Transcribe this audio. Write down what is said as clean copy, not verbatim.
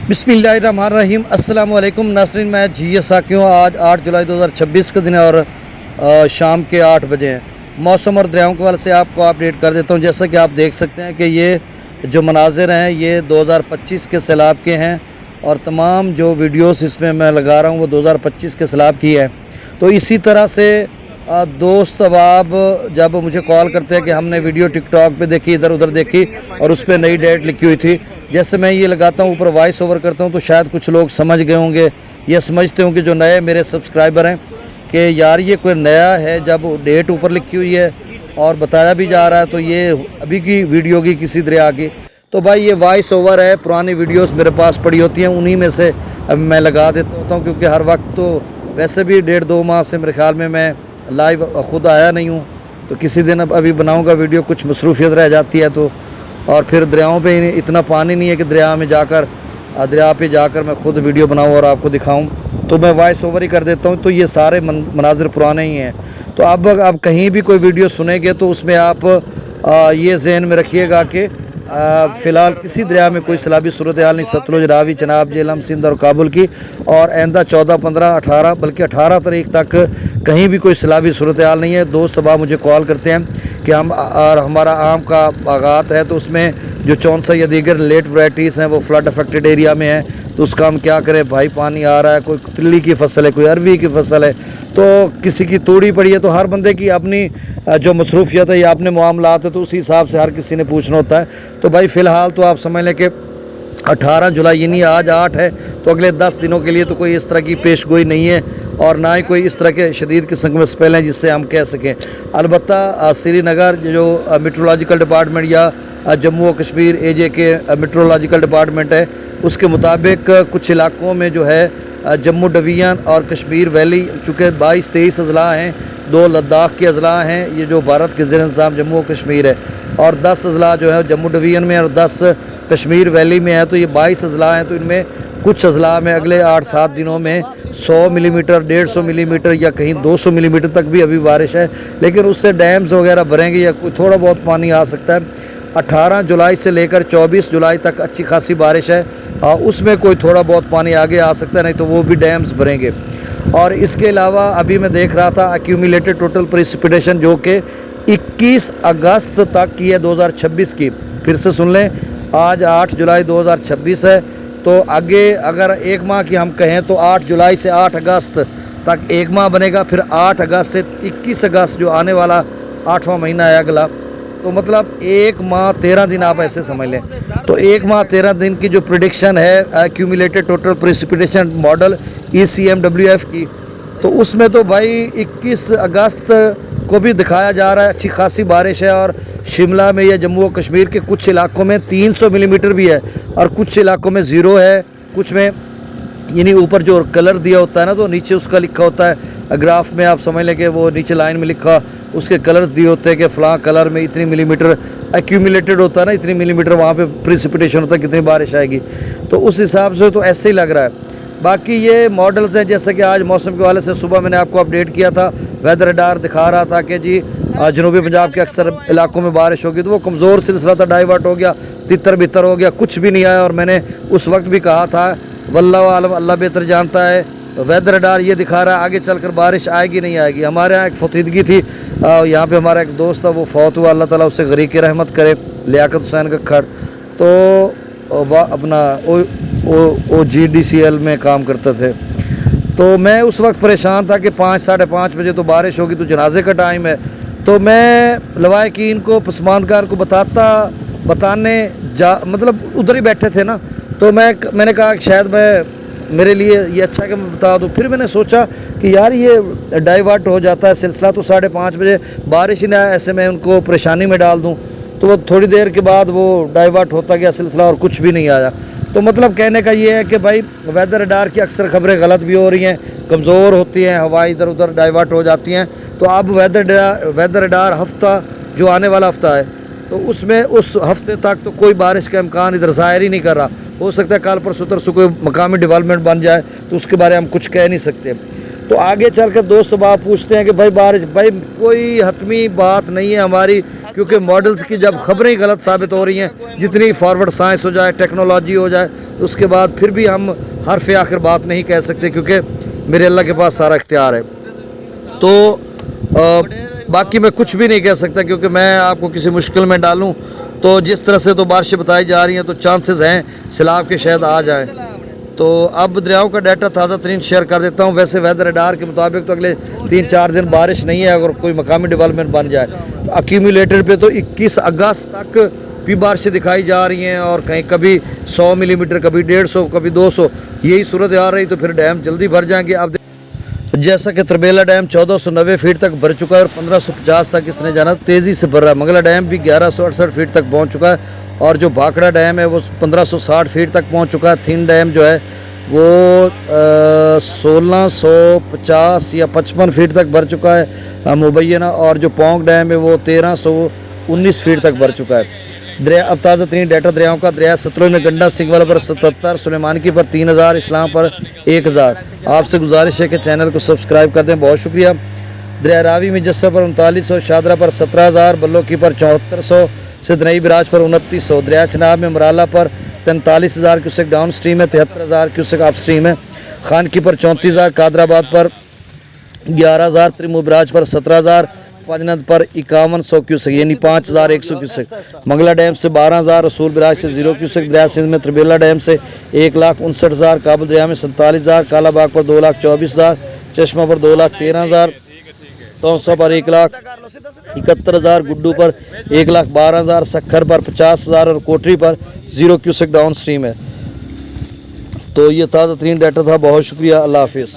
बिस्मिल्लाहिर्रहमानिर्रहीम। अस्सलाम वालेकुम नाज़रीन, मैं जी साकियों। आज 8 जुलाई 2026 का दिन है और शाम के 8 बजे हैं। मौसम और दरियाओं के वाले से आपको अपडेट कर देता हूं। जैसा कि आप देख सकते हैं कि ये जो मनाज़िर हैं ये 2025 के सैलाब के हैं और तमाम जो वीडियोस इसमें मैं लगा रहा हूं वो 2025 के सैलाब की है। तो इसी तरह से दोस्त अहबाब जब मुझे कॉल करते हैं कि हमने वीडियो टिकटॉक पे देखी, इधर उधर देखी और उस पर नई डेट लिखी हुई थी, जैसे मैं ये लगाता हूँ ऊपर वॉइस ओवर करता हूँ तो शायद कुछ लोग समझ गए होंगे या समझते होंगे जो नए मेरे सब्सक्राइबर हैं कि यार ये कोई नया है। जब डेट ऊपर लिखी हुई है और बताया भी जा रहा है तो ये अभी की वीडियो की किसी दरिया की, तो भाई ये वॉइस ओवर है। पुरानी वीडियोस मेरे पास पड़ी होती हैं, उन्हीं में से अब मैं लगा देता होता हूँ, क्योंकि हर वक्त तो वैसे भी 1.5-2 माह से मेरे ख्याल में मैं लाइव ख़ुद आया नहीं हूँ। तो किसी दिन अब अभी बनाऊँगा वीडियो, कुछ मसरूफियत रह जाती है तो, और फिर दरियाओं पे इतना पानी नहीं है कि दरिया पे जाकर मैं ख़ुद वीडियो बनाऊँ और आपको दिखाऊँ, तो मैं वॉइस ओवर ही कर देता हूँ। तो ये सारे मनाज़िर पुराने ही हैं। तो अब कहीं भी कोई वीडियो सुनेंगे तो उसमें आप ये ज़हन में रखिएगा कि फ़िलहाल किसी दरिया में कोई सैलाबी सूरत हाल नहीं। सतलुज, रावी, चनाब, झेलम, सिंध और काबुल की, और आइंदा 14, 15, 18 बल्कि 18 तारीख तक कहीं भी कोई सैलाबी सूरत हाल नहीं है। दोस्त अब मुझे कॉल करते हैं कि हमारा आम का बागात है तो उसमें जो चौंसा या दीगर लेट वैराइटीज़ हैं वो फ्लड अफेक्टेड एरिया में हैं, तो उसका हम क्या करें भाई। पानी आ रहा है, कोई तिल्ली की फसल है, कोई अरवी की फसल है, तो किसी की तोड़ी पड़ी है, तो हर बंदे की अपनी जो मसरूफियत है या अपने मामलात है, तो उसी हिसाब से हर किसी ने पूछना होता है। तो भाई फ़िलहाल तो आप समझ लें कि 18 जुलाई यानी आज 8 है, तो अगले 10 दिनों के लिए तो कोई इस तरह की पेशगोई नहीं है और ना ही कोई इस तरह के शदीद किस्म के स्पेल हैं जिससे हम कह सकें। अलबत्ता श्रीनगर जो मेट्रोलॉजिकल डिपार्टमेंट या जम्मू और कश्मीर एजे के मेट्रोलॉजिकल डिपार्टमेंट है, उसके मुताबिक कुछ इलाकों में जो है जम्मू डिवीज़न और कश्मीर वैली, चूँकि 22-23 अजला हैं, 2 लद्दाख के अजला हैं, ये जो भारत के ज़ेर इंतज़ाम जम्मू और कश्मीर है, और 10 अजला जो है जम्मू डिवीज़न में और 10 कश्मीर वैली में है, तो ये 22 अजला हैं। तो इनमें कुछ अजला में अगले 8-7 दिनों में 100 मिलीमीटर, 150 मिलीमीटर या कहीं 200 मिलीमीटर तक भी अभी बारिश है, लेकिन उससे डैम्स वगैरह भरेंगे या कोई थोड़ा बहुत पानी आ सकता है। 18 जुलाई से लेकर 24 जुलाई तक अच्छी खासी बारिश है, उसमें कोई थोड़ा बहुत पानी आगे आ सकता है, नहीं तो वो भी डैम्स भरेंगे। और इसके अलावा अभी मैं देख रहा था एक्यूमुलेटेड टोटल प्रेसिपिटेशन जो कि 21 अगस्त तक की है 2026 की। फिर से सुन लें, आज 8 जुलाई 2026 है, तो आगे अगर एक माह की हम कहें तो 8 जुलाई से 8 अगस्त तक एक माह बनेगा। फिर 8 अगस्त से 21 अगस्त जो आने वाला 8वां महीना है अगला, तो मतलब 1 माह 13 दिन आप ऐसे समझ लें। तो 1 माह 13 दिन की जो प्रेडिक्शन है accumulated total precipitation model ECMWF की, तो उसमें तो भाई 21 अगस्त को भी दिखाया जा रहा है अच्छी खासी बारिश है, और शिमला में या जम्मू और कश्मीर के कुछ इलाकों में 300 मिलीमीटर भी है और कुछ इलाकों में 0 है। कुछ में यानी ऊपर जो कलर दिया होता है ना, तो नीचे उसका लिखा होता है ग्राफ में, आप समझ लें कि वो नीचे लाइन में लिखा उसके कलर्स दिए होते हैं कि फ़लाँ कलर में इतनी मिलीमीटर एक्यूमुलेटेड होता है ना, इतनी मिलीमीटर वहाँ पे प्रेसिपिटेशन होता है, कितनी बारिश आएगी। तो उस हिसाब से तो ऐसे ही लग रहा है। बाकी ये मॉडल्स हैं, जैसे कि आज मौसम के वाले से सुबह मैंने आपको अपडेट किया था, वेदर रडार दिखा रहा था कि जी जनूबी पंजाब के अक्सर इलाकों में बारिश होगी, तो वो कमज़ोर सिलसिला था, डाइवर्ट हो गया, तितर बितर हो गया, कुछ भी नहीं आया। और मैंने उस वक्त भी कहा था वल्लाह आलम, अल्लाह बेहतर जानता है, वेदर रडार ये दिखा रहा है आगे चलकर बारिश आएगी नहीं आएगी। हमारे यहाँ एक फतीदगी थी, यहाँ पे हमारा एक दोस्त था वो फौत हुआ, अल्लाह ताला उससे गरीक रहमत करे, लियाकत हुसैन कक्खड़, तो वह अपना OGDCL में काम करते थे। तो मैं उस वक्त परेशान था कि 5, 5:30 बजे तो बारिश होगी, तो जनाजे का टाइम है। तो मैं लवाकिन को पसमानकार को बताने मतलब उधर ही बैठे थे ना, तो मैंने कहा कि शायद मेरे लिए ये अच्छा है कि मैं बता दूं। फिर मैंने सोचा कि यार ये डाइवर्ट हो जाता है सिलसिला, तो 5:30 बजे बारिश ही ना आए, ऐसे मैं उनको परेशानी में डाल दूं। तो वो थोड़ी देर के बाद वो डाइवर्ट होता गया सिलसिला और कुछ भी नहीं आया। तो मतलब कहने का ये है कि भाई वेदर रडार की अक्सर खबरें गलत भी हो रही हैं, कमज़ोर होती हैं, हवा इधर उधर डाइवर्ट हो जाती हैं। तो अब वेदर रडार हफ्ता जो आने वाला हफ्ता है, तो उसमें उस हफ्ते तक तो कोई बारिश का इम्कान इधर ज़ाहिर ही नहीं कर रहा। हो सकता है कल परसों तरसों कोई मकामी डेवलपमेंट बन जाए, तो उसके बारे में हम कुछ कह नहीं सकते। तो आगे चल कर दोस्त बाप पूछते हैं कि भाई बारिश, भाई कोई हतमी बात नहीं है हमारी کیونکہ ماڈلز کی جب خبریں غلط ثابت ہو رہی ہیں، جتنی فارورڈ سائنس ہو جائے، ٹیکنالوجی ہو جائے، تو اس کے بعد پھر بھی ہم حرف آخر بات نہیں کہہ سکتے، کیونکہ میرے اللہ کے پاس سارا اختیار ہے۔ تو باقی میں کچھ بھی نہیں کہہ سکتا، کیونکہ میں آپ کو کسی مشکل میں ڈالوں تو جس طرح سے تو بارشیں بتائی جا رہی ہیں تو چانسز ہیں سیلاب کے شاید آ جائیں۔ تو اب دریاؤں کا ڈیٹا تازہ ترین شیئر کر دیتا ہوں۔ ویسے ویدر ریڈار کے مطابق تو اگلے 3-4 دن بارش نہیں ہے، اگر کوئی مقامی ڈیولپمنٹ بن جائے تو ایکیومولیٹر پہ تو 21 اگست تک بھی بارشیں دکھائی جا رہی ہیں، اور کہیں کبھی 100 ملی میٹر، کبھی 150، کبھی 200، یہی صورت آ رہی تو پھر ڈیم جلدی بھر جائیں گے۔ اب جیسا کہ تربیلا ڈیم 1490 فیٹ تک بھر چکا ہے اور 1550 تک اس نے جانا تیزی سے بھر رہا ہے۔ منگلا ڈیم بھی 1168 فیٹ تک پہنچ چکا ہے، اور جو بھاکڑا ڈیم ہے وہ 1560 فیٹ تک پہنچ چکا ہے۔ تھین ڈیم جو ہے وہ 1650 یا 55 فیٹ تک بھر چکا ہے مبینہ، اور جو پونگ ڈیم ہے وہ 1319 فیٹ تک بھر چکا ہے۔ اب تازہ ترین ڈیٹا دریاؤں کا: دریا ستلج میں گنڈا سنگھ والا پر 77، سلیمانکی پر 3000، اسلام پر 1000۔ آپ سے گزارش ہے کہ چینل کو سبسکرائب کر دیں، بہت شکریہ۔ دریا راوی میں جسر پر 3900، شادرہ پر 17000، بلوکی پر 7400، سدنئی براج پر 2900۔ دریا چناب میں مرالا پر 43000 کیوسک ڈاؤن سٹریم ہے، 73000 کیوسک اپ سٹریم ہے۔ خانکی پر 34000، قادر آباد پر 11000، تریمو براج پر 17000، پنجند پر 5100 کیوسک یعنی 5100 کیوسک۔ منگلا ڈیم سے 12000، رسول براج سے 0 کیوسک۔ دریا سندھ میں تربیلا ڈیم سے 1,59,000، کابل دریا میں 47,000، کالا باغ پر 2,24,000، چشمہ پر 2,13,000، تونسا پر 1,71,000، گڈو پر 1,12,000، سکھر پر 50,000 اور کوٹری پر 0 کیوسک ڈاؤن سٹریم ہے۔ تو یہ تازہ ترین ڈیٹا تھا، بہت شکریہ، اللہ حافظ۔